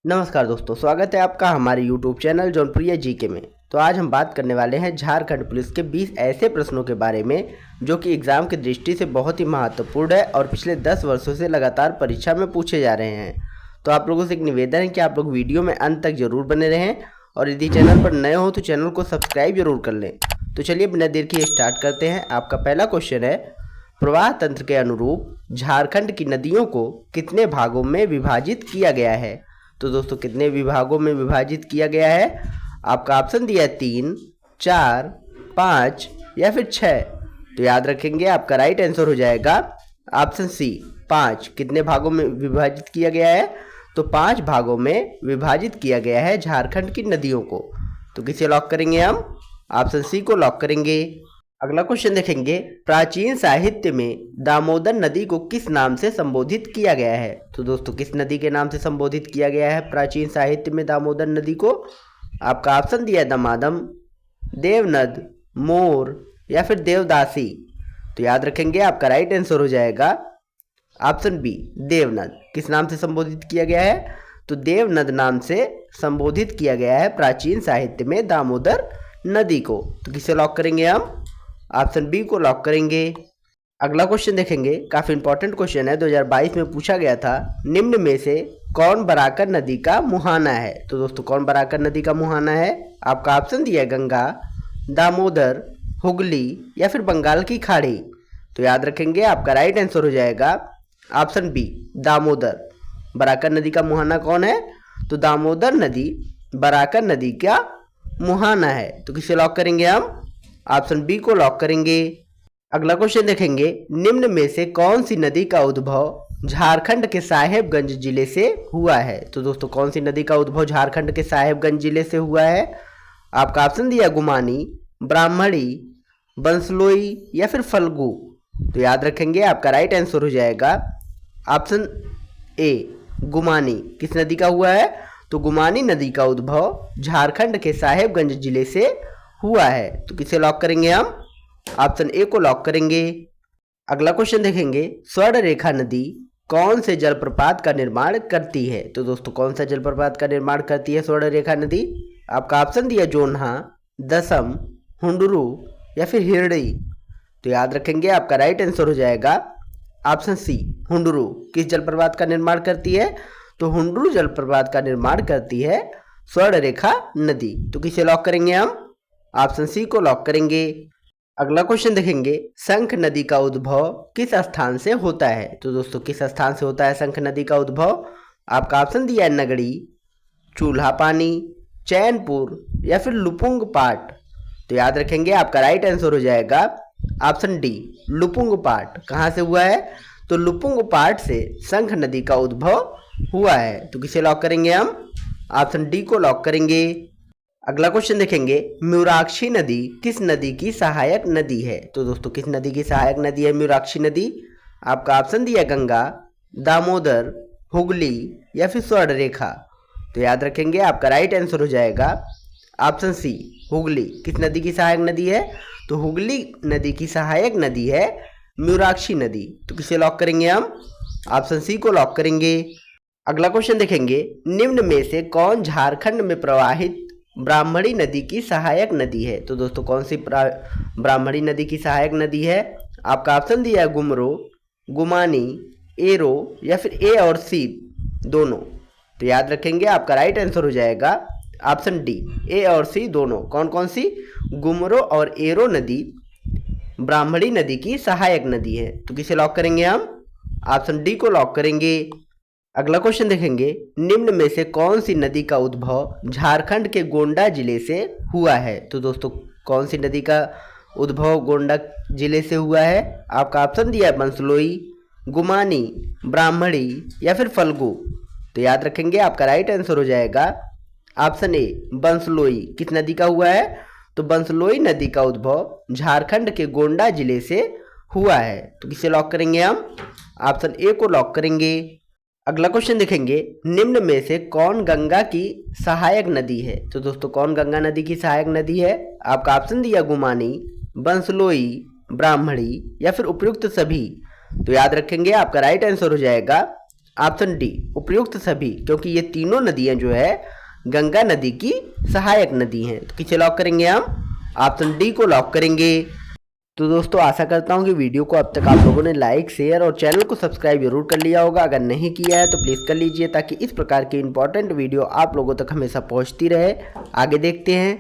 नमस्कार दोस्तों, स्वागत है आपका हमारे YouTube चैनल जौनपुरिया जीके में। तो आज हम बात करने वाले हैं झारखंड पुलिस के 20 ऐसे प्रश्नों के बारे में जो कि एग्ज़ाम की दृष्टि से बहुत ही महत्वपूर्ण है और पिछले 10 वर्षों से लगातार परीक्षा में पूछे जा रहे हैं। तो आप लोगों से एक निवेदन है कि आप लोग वीडियो में अंत तक जरूर बने रहें और यदि चैनल पर नए हो तो चैनल को सब्सक्राइब जरूर कर लें। तो चलिए बिना देर किए स्टार्ट करते हैं। आपका पहला क्वेश्चन है, प्रवाह तंत्र के अनुरूप झारखंड की नदियों को कितने भागों में विभाजित किया गया है? तो दोस्तों कितने विभागों में विभाजित किया गया है? आपका ऑप्शन दिया है 3, 4, 5 या फिर 6। तो याद रखेंगे आपका राइट आंसर हो जाएगा ऑप्शन सी 5। कितने भागों में विभाजित किया गया है? तो 5 भागों में विभाजित किया गया है झारखंड की नदियों को। तो किसे लॉक करेंगे हम? ऑप्शन सी को लॉक करेंगे। अगला क्वेश्चन देखेंगे, प्राचीन साहित्य में दामोदर नदी को किस नाम से संबोधित किया गया है? तो दोस्तों किस नदी के नाम से संबोधित किया गया है प्राचीन साहित्य में दामोदर नदी को? आपका ऑप्शन दिया है दमादम, देवनद, मोर या फिर देवदासी। तो याद रखेंगे आपका राइट आंसर हो जाएगा ऑप्शन बी देवनद। किस नाम से संबोधित किया गया है? तो देवनद नाम से संबोधित किया गया है प्राचीन साहित्य में दामोदर नदी को। तो किसे लॉक करेंगे हम? ऑप्शन बी को लॉक करेंगे। अगला क्वेश्चन देखेंगे, काफ़ी इंपॉर्टेंट क्वेश्चन है, 2022 में पूछा गया था। निम्न में से कौन बराकर नदी का मुहाना है? तो दोस्तों कौन बराकर नदी का मुहाना है? आपका ऑप्शन दिया है गंगा, दामोदर, हुगली या फिर बंगाल की खाड़ी। तो याद रखेंगे आपका राइट आंसर हो जाएगा ऑप्शन बी दामोदर। बराकर नदी का मुहाना कौन है? तो दामोदर नदी बराकर नदी का मुहाना है। तो किसे लॉक करेंगे हम? ऑप्शन बी को लॉक करेंगे। अगला क्वेश्चन देखेंगे, निम्न में से कौन सी नदी का उद्भव झारखंड के साहेबगंज जिले से हुआ है? तो दोस्तों कौन सी नदी का उद्भव झारखंड के साहेबगंज जिले से हुआ है? आपका ऑप्शन दिया गुमानी, ब्राह्मणी, बंसलोई या फिर फल्गु। तो याद रखेंगे आपका राइट आंसर हो जाएगा ऑप्शन ए गुमानी। किस नदी का हुआ है? तो गुमानी नदी का उद्भव झारखंड के साहेबगंज जिले से हुआ है। तो किसे लॉक करेंगे हम? ऑप्शन ए को लॉक करेंगे। अगला क्वेश्चन देखेंगे, स्वर्ण रेखा नदी कौन से जलप्रपात का निर्माण करती है? तो दोस्तों कौन सा जलप्रपात का निर्माण करती है स्वर्ण रेखा नदी? आपका ऑप्शन दिया जोन्हा, दसम, हुंडरू या फिर हिरड़ी। तो याद रखेंगे आपका राइट आंसर हो जाएगा ऑप्शन सी हुंडरू। किस जलप्रपात का निर्माण करती है? तो हुंडरू जलप्रपात का निर्माण करती है स्वर्ण रेखा नदी। तो किसे लॉक करेंगे हम? ऑप्शन सी को लॉक करेंगे। अगला क्वेश्चन देखेंगे, शंख नदी का उद्भव किस स्थान से होता है? तो दोस्तों किस स्थान से होता है शंख नदी का उद्भव? आपका ऑप्शन दिया है नगड़ी, चूल्हा पानी, चैनपुर या फिर लुपुंग पाट। तो याद रखेंगे आपका राइट आंसर हो जाएगा ऑप्शन डी लुपुंग पाट। कहाँ से हुआ है? तो लुपुंग पाट से शंख नदी का उद्भव हुआ है। तो किसे लॉक करेंगे हम? ऑप्शन डी को लॉक करेंगे। अगला क्वेश्चन देखेंगे, म्यूराक्षी नदी किस नदी की सहायक नदी है? तो दोस्तों किस नदी की सहायक नदी है म्यूराक्षी नदी? आपका ऑप्शन दिया गंगा, दामोदर, हुगली या फिर स्वर्ण रेखा। तो याद रखेंगे आपका राइट आंसर हो जाएगा ऑप्शन सी हुगली। किस नदी की सहायक नदी है? तो हुगली नदी की सहायक नदी है म्यूराक्षी नदी। तो किसे लॉक करेंगे हम? ऑप्शन सी को लॉक करेंगे। अगला क्वेश्चन देखेंगे, निम्न में से कौन झारखंड में प्रवाहित ब्राह्मणी नदी की सहायक नदी है? तो दोस्तों कौन सी ब्राह्मणी नदी की सहायक नदी है? आपका ऑप्शन दिया है गुमरो, गुमानी, एरो या फिर ए और सी दोनों। तो याद रखेंगे आपका राइट आंसर हो जाएगा ऑप्शन डी ए और सी दोनों। कौन कौन सी? गुमरो और एरो नदी ब्राह्मणी नदी की सहायक नदी है। तो किसे लॉक करेंगे हम? ऑप्शन डी को लॉक करेंगे। अगला क्वेश्चन देखेंगे, निम्न में से कौन सी नदी का उद्भव झारखंड के गोंडा जिले से हुआ है? तो दोस्तों कौन सी नदी का उद्भव गोंडा जिले से हुआ है? आपका ऑप्शन दिया है बंसलोई, गुमानी, ब्राह्मणी या फिर फल्गु। तो याद रखेंगे आपका राइट आंसर हो जाएगा ऑप्शन ए बंसलोई। किस नदी का हुआ है? तो बंसलोई नदी का उद्भव झारखंड के गोंडा जिले से हुआ है। तो किसे लॉक करेंगे हम? ऑप्शन ए को लॉक करेंगे। अगला क्वेश्चन देखेंगे, निम्न में से कौन गंगा की सहायक नदी है? तो दोस्तों कौन गंगा नदी की सहायक नदी है? आपका ऑप्शन दिया गुमानी, बंसलोई, ब्राह्मणी या फिर उपयुक्त सभी। तो याद रखेंगे आपका राइट आंसर हो जाएगा ऑप्शन डी उपयुक्त सभी, क्योंकि ये तीनों नदियां जो है गंगा नदी की सहायक नदी हैं। तो किसे लॉक करेंगे हम? ऑप्शन डी को लॉक करेंगे। तो दोस्तों आशा करता हूँ कि वीडियो को अब तक आप लोगों ने लाइक, शेयर और चैनल को सब्सक्राइब जरूर कर लिया होगा। अगर नहीं किया है तो प्लीज़ कर लीजिए, ताकि इस प्रकार की इंपॉर्टेंट वीडियो आप लोगों तक हमेशा पहुँचती रहे। आगे देखते हैं,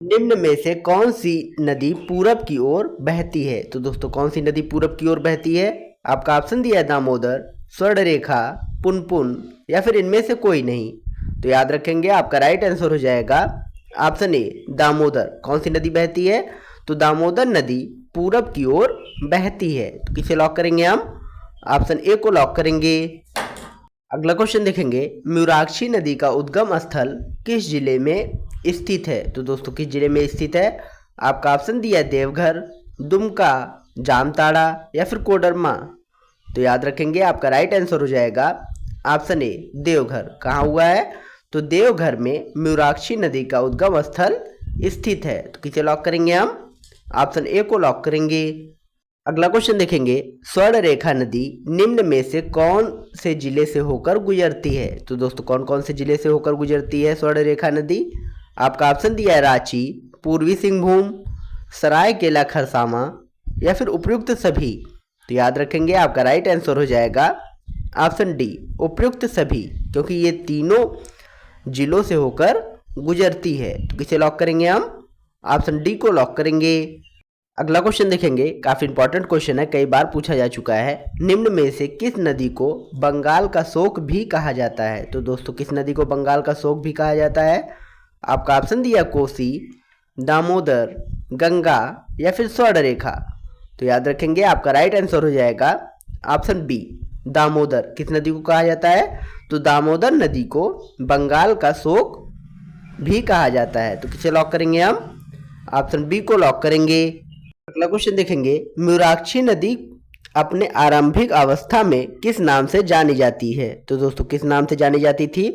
निम्न में से कौन सी नदी पूरब की ओर बहती है? तो दोस्तों कौन सी नदी पूरब की ओर बहती है? आपका ऑप्शन दिया है दामोदर, स्वर्णरेखा, पुनपुन या फिर इनमें से कोई नहीं। तो याद रखेंगे आपका राइट आंसर हो जाएगा ऑप्शन ए दामोदर। कौन सी नदी बहती है? तो दामोदर नदी पूरब की ओर बहती है। तो किसे लॉक करेंगे हम? ऑप्शन ए को लॉक करेंगे। अगला क्वेश्चन देखेंगे, म्यूराक्षी नदी का उद्गम स्थल किस जिले में स्थित है? तो दोस्तों किस जिले में स्थित है? आपका ऑप्शन दिया है देवघर, दुमका, जामताड़ा या फिर कोडरमा। तो याद रखेंगे आपका राइट आंसर हो जाएगा ऑप्शन ए देवघर। कहाँ हुआ है? तो देवघर में म्यूराक्षी नदी का उद्गम स्थल स्थित है। तो किसे लॉक करेंगे हम? ऑप्शन ए को लॉक करेंगे। अगला क्वेश्चन देखेंगे, स्वर्णरेखा नदी निम्न में से कौन से जिले से होकर गुजरती है? तो दोस्तों कौन कौन से जिले से होकर गुजरती है स्वर्णरेखा नदी? आपका ऑप्शन दिया है रांची, पूर्वी सिंहभूम, सरायकेला खरसावां या फिर उपयुक्त सभी। तो याद रखेंगे आपका राइट आंसर हो जाएगा ऑप्शन डी उपयुक्त सभी, क्योंकि ये तीनों जिलों से होकर गुजरती है। तो किसे लॉक करेंगे हम? ऑप्शन डी को लॉक करेंगे। अगला क्वेश्चन देखेंगे, काफी इंपॉर्टेंट क्वेश्चन है, कई बार पूछा जा चुका है। निम्न में से किस नदी को बंगाल का शोक भी कहा जाता है? तो दोस्तों किस नदी को बंगाल का शोक भी कहा जाता है? आपका ऑप्शन दिया कोसी, दामोदर, गंगा या फिर स्वर्णरेखा। तो याद रखेंगे आपका राइट आंसर हो जाएगा ऑप्शन बी दामोदर। किस नदी को कहा जाता है? तो दामोदर नदी को बंगाल का शोक भी कहा जाता है। तो किसे लॉक करेंगे हम? ऑप्शन बी को लॉक करेंगे। अगला क्वेश्चन देखेंगे, म्यूराक्षी नदी अपने आरंभिक अवस्था में किस नाम से जानी जाती है? तो दोस्तों किस नाम से जानी जाती थी?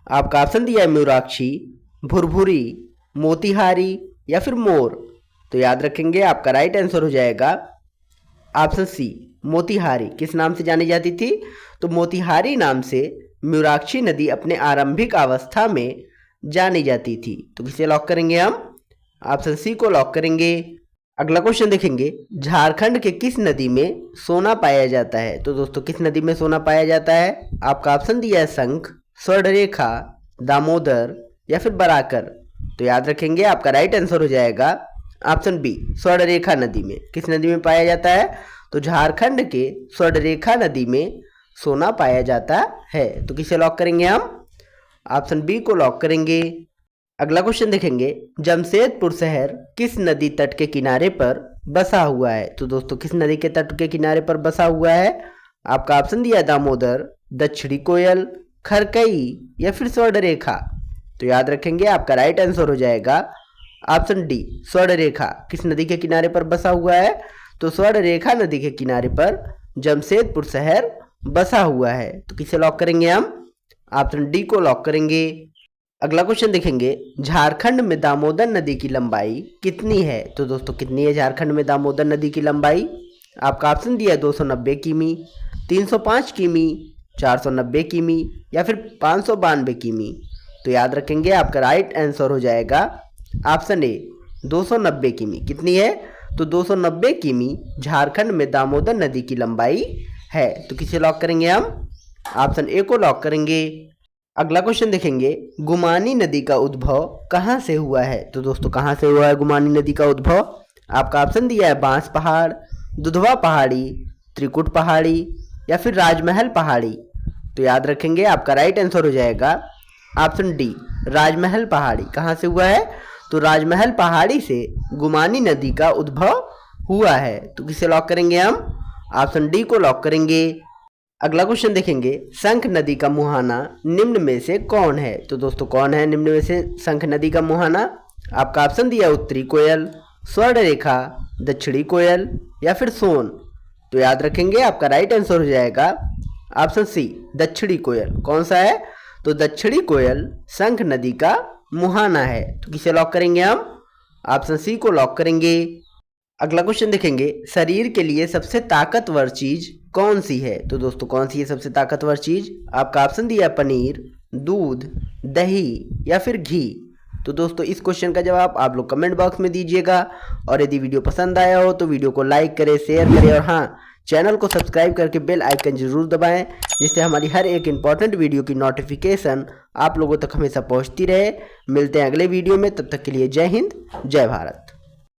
आपका ऑप्शन दिया है म्यूराक्षी, भुरभुरी, मोतिहारी या फिर मोर। तो याद रखेंगे आपका राइट आंसर हो जाएगा ऑप्शन सी मोतिहारी। किस नाम से जानी जाती थी? तो मोतिहारी नाम से म्यूराक्षी नदी अपने आरंभिक अवस्था में जानी जाती थी। तो किसे लॉक करेंगे हम? ऑप्शन सी को लॉक करेंगे। अगला क्वेश्चन देखेंगे, झारखंड के किस नदी में सोना पाया जाता है? तो दोस्तों किस नदी में सोना पाया जाता है? आपका ऑप्शन दिया है शंख, स्वर्णरेखा, दामोदर या फिर बराकर। तो याद रखेंगे आपका राइट आंसर हो जाएगा ऑप्शन बी स्वर्णरेखा नदी में। किस नदी में पाया जाता है? तो झारखंड के स्वर्णरेखा नदी में सोना पाया जाता है। तो किसे लॉक करेंगे हम? ऑप्शन बी को लॉक करेंगे। अगला क्वेश्चन देखेंगे, जमशेदपुर शहर किस नदी तट के किनारे पर बसा हुआ है? तो दोस्तों किस नदी के तट के किनारे पर बसा हुआ है? आपका ऑप्शन दिया दामोदर, दक्षिणी कोयल, खरकई या फिर स्वर्णरेखा। तो याद रखेंगे आपका राइट आंसर हो जाएगा ऑप्शन डी स्वर्णरेखा। किस नदी के किनारे पर बसा हुआ है? तो स्वर्णरेखा नदी के किनारे पर जमशेदपुर शहर बसा हुआ है। तो किसे लॉक करेंगे हम? ऑप्शन डी को लॉक करेंगे। अगला क्वेश्चन देखेंगे, झारखंड में दामोदर नदी की लंबाई कितनी है? तो दोस्तों कितनी है झारखंड में दामोदर नदी की लंबाई? आपका ऑप्शन दिया है 290 किमी, 305 किमी, 490 किमी या फिर 592 किमी। तो याद रखेंगे आपका राइट आंसर हो जाएगा ऑप्शन ए 290 किमी। कितनी है? तो 290 किमी झारखंड में दामोदर नदी की लंबाई है। तो किसे लॉक करेंगे हम? ऑप्शन ए को लॉक करेंगे। अगला क्वेश्चन देखेंगे, गुमानी नदी का उद्भव कहाँ से हुआ है? तो दोस्तों कहाँ से हुआ है गुमानी नदी का उद्भव? आपका ऑप्शन दिया है बांस पहाड़, दुधवा पहाड़ी, त्रिकुट पहाड़ी या फिर राजमहल पहाड़ी। तो याद रखेंगे आपका राइट आंसर हो जाएगा ऑप्शन डी राजमहल पहाड़ी। कहाँ से हुआ है? तो राजमहल पहाड़ी से गुमानी नदी का उद्भव हुआ है। तो किसे लॉक करेंगे हम? ऑप्शन डी को लॉक करेंगे। अगला क्वेश्चन देखेंगे, शंख नदी का मुहाना निम्न में से कौन है? तो दोस्तों कौन है निम्न में से शंख नदी का मुहाना? आपका ऑप्शन दिया उत्तरी कोयल, स्वर्णरेखा, दक्षिणी कोयल या फिर सोन। तो याद रखेंगे आपका राइट आंसर हो जाएगा ऑप्शन सी दक्षिणी कोयल। कौन सा है? तो दक्षिणी कोयल शंख नदी का मुहाना है। तो किसे लॉक करेंगे हम? ऑप्शन सी को लॉक करेंगे। अगला क्वेश्चन देखेंगे, शरीर के लिए सबसे ताकतवर चीज कौन सी है? तो दोस्तों कौन सी है सबसे ताकतवर चीज़? आपका ऑप्शन दिया पनीर, दूध, दही या फिर घी। तो दोस्तों इस क्वेश्चन का जवाब आप लोग कमेंट बॉक्स में दीजिएगा। और यदि वीडियो पसंद आया हो तो वीडियो को लाइक करें, शेयर करें और हाँ, चैनल को सब्सक्राइब करके बेल आइकन जरूर दबाएं, जिससे हमारी हर एक इम्पॉर्टेंट वीडियो की नोटिफिकेशन आप लोगों तक हमेशा पहुंचती रहे। मिलते हैं अगले वीडियो में, तब तक के लिए जय हिंद, जय भारत।